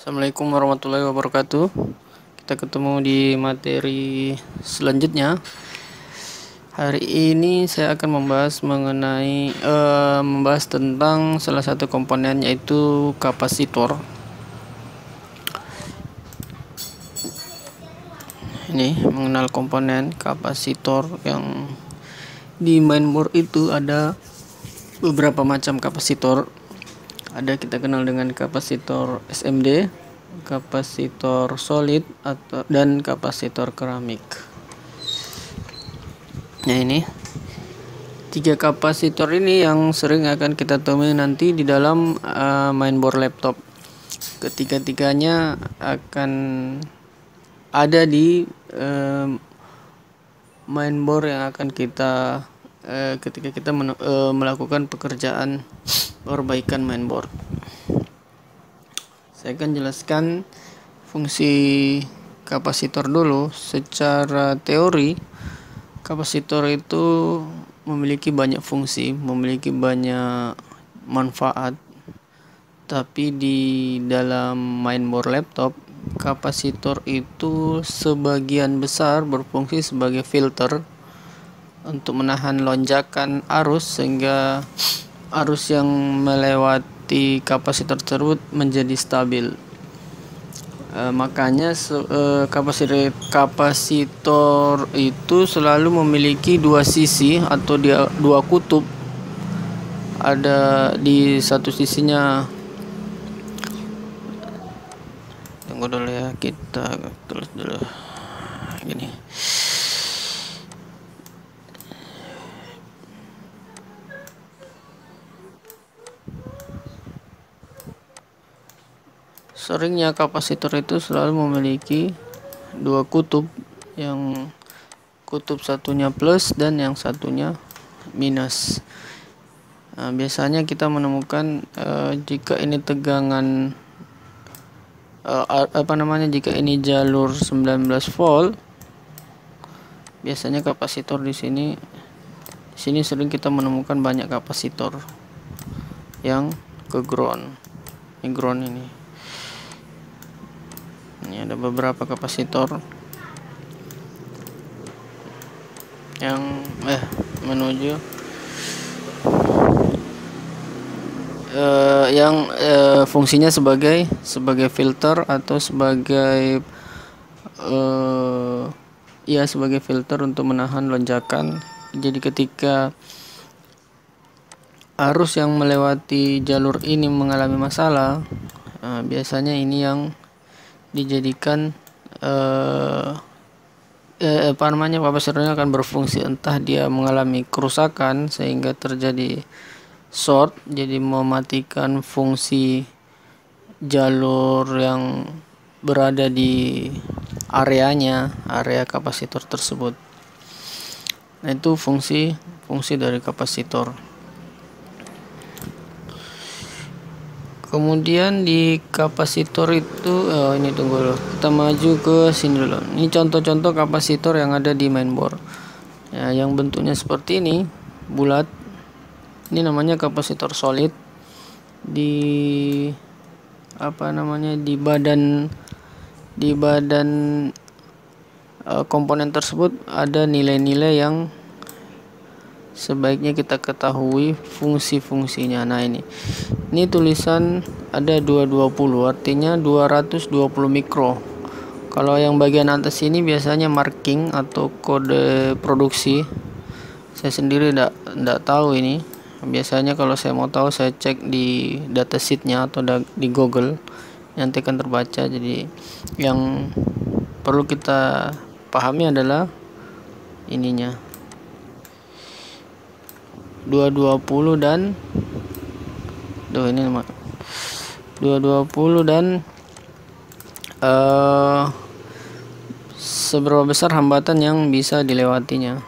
Assalamualaikum warahmatullahi wabarakatuh. Kita ketemu di materi selanjutnya. Hari ini saya akan membahas tentang salah satu komponen, yaitu kapasitor. Ini mengenal komponen kapasitor. Yang di mainboard itu ada beberapa macam kapasitor. Ada kita kenal dengan kapasitor SMD, kapasitor solid dan kapasitor keramik. Nah, ini tiga kapasitor ini yang sering akan kita temui nanti di dalam mainboard laptop. Ketiga-tiganya akan ada di mainboard yang akan kita ketika kita melakukan pekerjaan perbaikan mainboard. Saya akan jelaskan fungsi kapasitor dulu. Secara teori, kapasitor itu memiliki banyak fungsi, memiliki banyak manfaat. Tapi di dalam mainboard laptop, kapasitor itu sebagian besar berfungsi sebagai filter untuk menahan lonjakan arus, sehingga arus yang melewati kapasitor tersebut menjadi stabil. Makanya kapasitor itu selalu memiliki dua sisi atau dua kutub. Ada di satu sisinya, tunggu dulu ya, kita tulis dulu gini. Seringnya kapasitor itu selalu memiliki dua kutub, yang kutub satunya plus dan yang satunya minus. Biasanya kita menemukan jika ini tegangan jika ini jalur 19 volt, biasanya kapasitor di sini sering kita menemukan banyak kapasitor yang ke ground. Ini ground ini. Ini ada beberapa kapasitor yang menuju fungsinya sebagai filter atau sebagai filter untuk menahan lonjakan. Jadi ketika arus yang melewati jalur ini mengalami masalah, biasanya ini yang dijadikan kapasitornya akan berfungsi. Entah dia mengalami kerusakan sehingga terjadi short, jadi mematikan fungsi jalur yang berada di area kapasitor tersebut. Nah, itu fungsi dari kapasitor. Kemudian di kapasitor itu ini tunggu dulu, kita maju ke sini dulu. Ini contoh-contoh kapasitor yang ada di mainboard. Ya, yang bentuknya seperti ini, bulat. Ini namanya kapasitor solid. Di badan komponen tersebut ada nilai-nilai yang sebaiknya kita ketahui fungsi-fungsinya. Nah, ini tulisan ada 220, artinya 220 mikro. Kalau yang bagian atas ini biasanya marking atau kode produksi. Saya sendiri tidak tahu ini. Biasanya kalau saya mau tahu, saya cek di datasheetnya atau di Google, nanti akan terbaca. Jadi yang perlu kita pahami adalah ininya, 220 dan 220 dan seberapa besar hambatan yang bisa dilewatinya.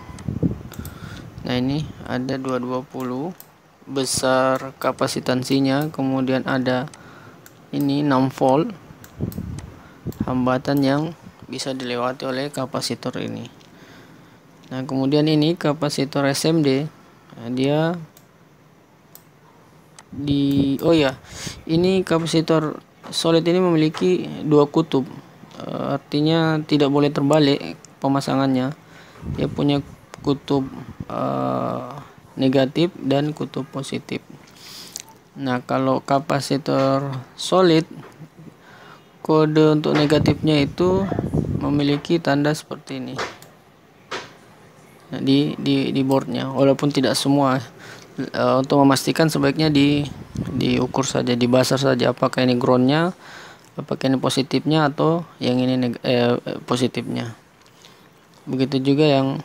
Nah, ini ada 220 besar kapasitansinya, kemudian ada ini 6 volt hambatan yang bisa dilewati oleh kapasitor ini. Nah, kemudian ini kapasitor SMD. Nah, ini kapasitor solid ini memiliki dua kutub, artinya tidak boleh terbalik pemasangannya. Dia punya kutub negatif dan kutub positif. Nah, kalau kapasitor solid, kode untuk negatifnya itu memiliki tanda seperti ini. Nah, di boardnya, walaupun tidak semua. Untuk memastikan sebaiknya diukur saja, dibasar saja apakah ini groundnya, apakah ini positifnya atau yang ini positifnya. Begitu juga yang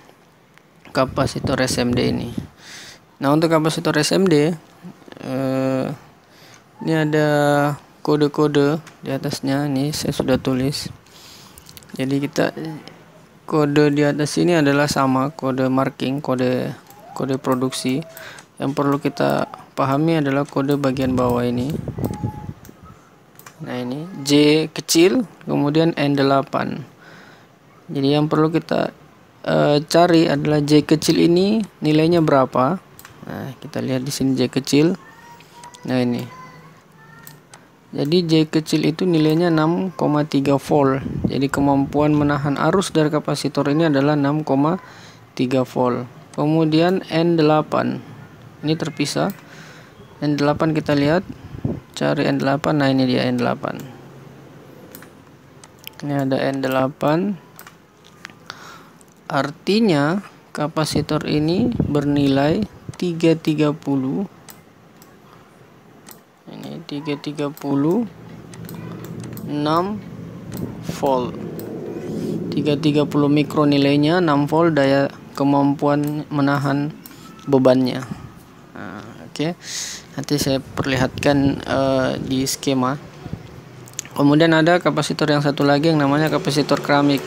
kapasitor SMD ini. Nah, untuk kapasitor SMD ini ada kode-kode di atasnya. Ini saya sudah tulis. Jadi kode di atas ini adalah sama, kode marking, kode produksi. Yang perlu kita pahami adalah kode bagian bawah ini. Nah, ini J kecil, kemudian N8. Jadi yang perlu kita cari adalah J kecil ini nilainya berapa. Nah, kita lihat di sini J kecil. Nah, ini. Jadi J kecil itu nilainya 6,3 volt. Jadi kemampuan menahan arus dari kapasitor ini adalah 6,3 volt. Kemudian N8 ini terpisah. N8 kita lihat, cari N8. Nah, ini dia N8. Ini ada N8. Artinya kapasitor ini bernilai 330. Ini 330 6 volt. 330 mikro nilainya, 6 volt daya kemampuan menahan bebannya. Nah, oke. Nanti saya perlihatkan di skema. Kemudian ada kapasitor yang satu lagi yang namanya kapasitor keramik.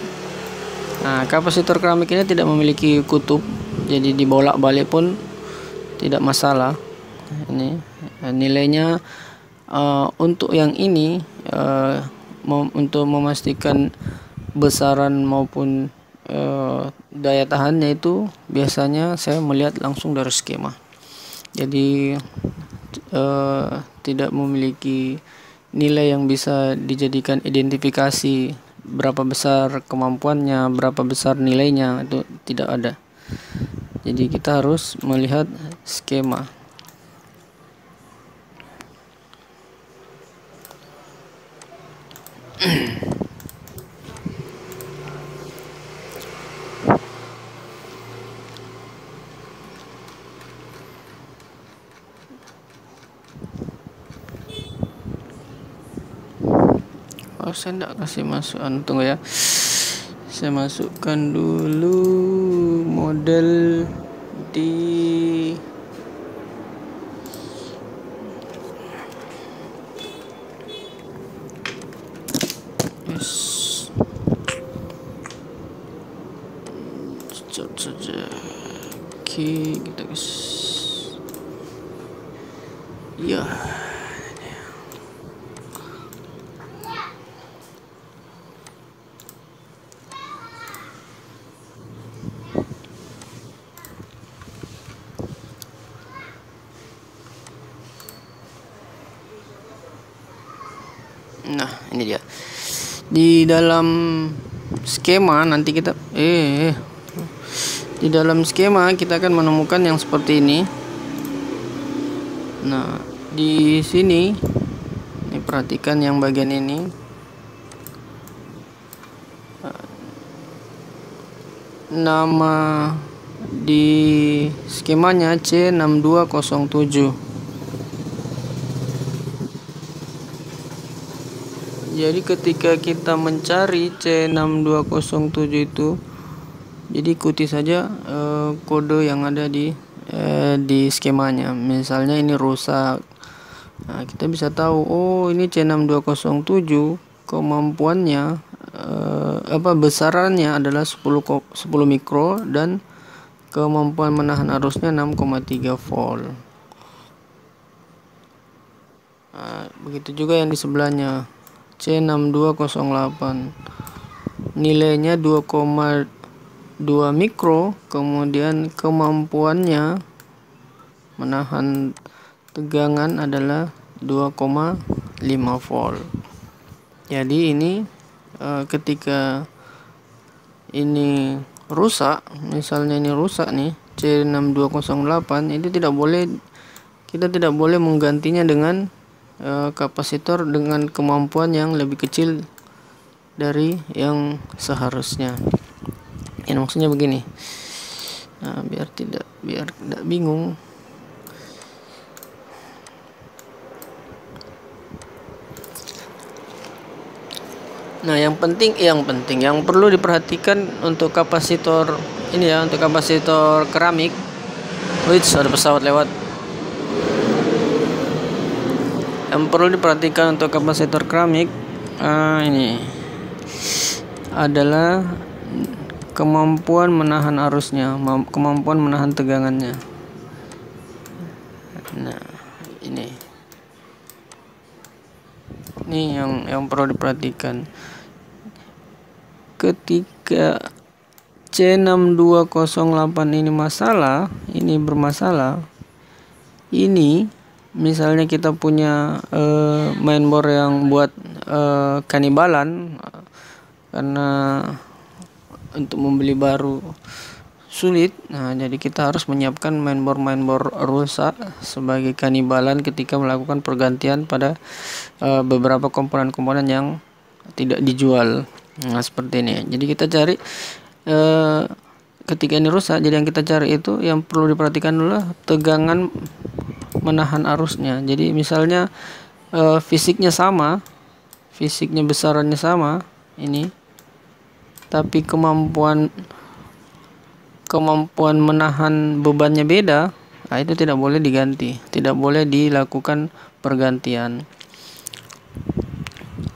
Nah, kapasitor keramik ini tidak memiliki kutub, jadi dibolak-balik pun tidak masalah. Ini nilainya untuk yang ini untuk memastikan besaran maupun daya tahannya itu biasanya saya melihat langsung dari skema. Jadi tidak memiliki nilai yang bisa dijadikan identifikasi berapa besar kemampuannya, berapa besar nilainya, itu tidak ada. Jadi kita harus melihat skema. Saya tidak kasih masukan, tunggu ya, saya masukkan dulu model di chat saja. Oke, kita guys ya. Nah, ini dia. Di dalam skema nanti kita di dalam skema kita akan menemukan yang seperti ini. Nah, di sini perhatikan yang bagian ini. Nama di skemanya C6207. Jadi ketika kita mencari C6207 itu, jadi ikuti saja kode yang ada di skemanya. Misalnya ini rusak, nah, kita bisa tahu, oh ini C6207 kemampuannya besarannya adalah 10 mikro dan kemampuan menahan arusnya 6,3 volt. Nah, begitu juga yang di sebelahnya C6208 nilainya 2,2 mikro, kemudian kemampuannya menahan tegangan adalah 2,5 volt. Jadi ini ketika ini rusak, misalnya ini rusak nih C6208, itu kita tidak boleh menggantinya dengan kapasitor dengan kemampuan yang lebih kecil dari yang seharusnya. Ini maksudnya begini. Nah, biar tidak bingung. Nah, yang perlu diperhatikan untuk kapasitor ini ya, untuk kapasitor keramik. Wih, ada pesawat lewat. Yang perlu diperhatikan untuk kapasitor keramik ini adalah kemampuan menahan arusnya, kemampuan menahan tegangannya. Nah, ini yang perlu diperhatikan. Ketika C6208 ini bermasalah, ini misalnya kita punya mainboard yang buat kanibalan, karena untuk membeli baru sulit. Nah, jadi kita harus menyiapkan mainboard rusak sebagai kanibalan ketika melakukan pergantian pada beberapa komponen-komponen yang tidak dijual. Nah, seperti ini. Jadi kita cari ketika ini rusak, jadi yang kita cari itu yang perlu diperhatikan dulu tegangan menahan arusnya. Jadi misalnya fisiknya besarannya sama ini, tapi kemampuan menahan bebannya beda, nah itu tidak boleh diganti, tidak boleh dilakukan pergantian.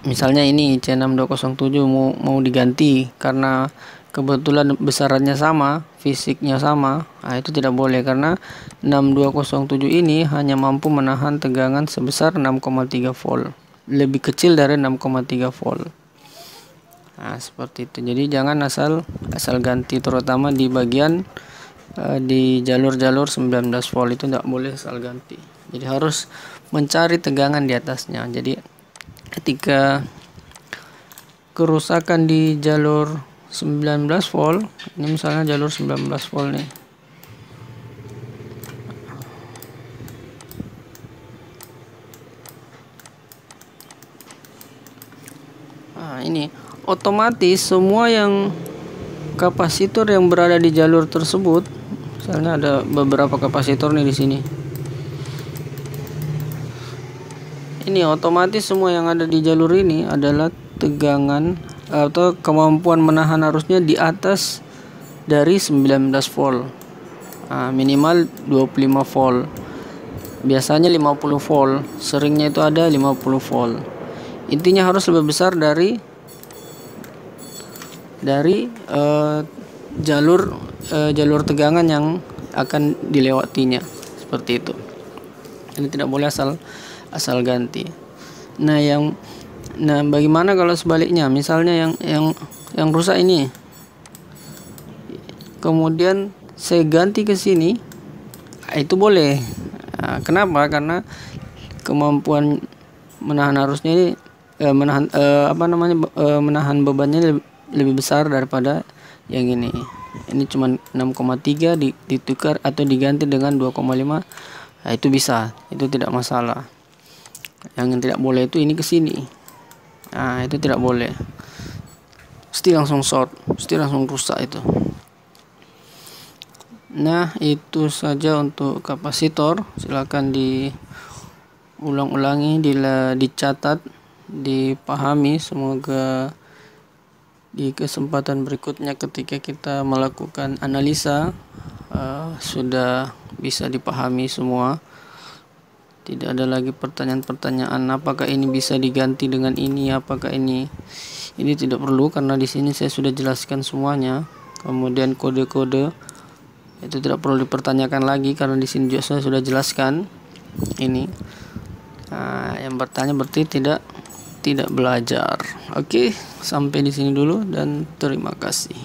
Misalnya ini C6207 mau diganti karena kebetulan besarannya sama, fisiknya sama, nah itu tidak boleh, karena 6207 ini hanya mampu menahan tegangan sebesar 6,3 volt, lebih kecil dari 6,3 volt. Nah, seperti itu. Jadi jangan asal ganti, terutama di bagian di jalur-jalur 19 volt itu tidak boleh asal ganti. Jadi harus mencari tegangan di atasnya. Jadi ketika kerusakan di jalur 19 volt, ini misalnya jalur 19 volt nih. Nah, ini otomatis semua yang kapasitor yang berada di jalur tersebut, misalnya ada beberapa kapasitor nih di sini. Ini otomatis semua yang ada di jalur ini adalah tegangan atau kemampuan menahan arusnya di atas dari 19 volt. Nah, minimal 25 volt. Biasanya 50 volt, seringnya itu ada 50 volt. Intinya harus lebih besar dari jalur tegangan yang akan dilewatinya, seperti itu. Ini tidak boleh asal ganti. Nah, bagaimana kalau sebaliknya? Misalnya yang rusak ini, kemudian saya ganti ke sini, itu boleh. Nah, kenapa? Karena kemampuan menahan arusnya ini menahan bebannya lebih besar daripada yang ini. Ini cuma 6,3 ditukar atau diganti dengan 2,5. Nah, itu bisa, itu tidak masalah. Yang tidak boleh itu ini ke sini. Nah, itu tidak boleh. Pasti langsung short, pasti langsung rusak itu. Nah, itu saja untuk kapasitor. Silakan diulang-ulangi, dicatat, dipahami. Semoga di kesempatan berikutnya ketika kita melakukan analisa sudah bisa dipahami semua. Tidak ada lagi pertanyaan-pertanyaan apakah ini bisa diganti dengan ini, apakah ini tidak perlu, karena di sini saya sudah jelaskan semuanya. Kemudian kode-kode itu tidak perlu dipertanyakan lagi karena di sini juga saya sudah jelaskan ini. Nah, yang bertanya berarti tidak belajar. Oke, sampai di sini dulu dan terima kasih.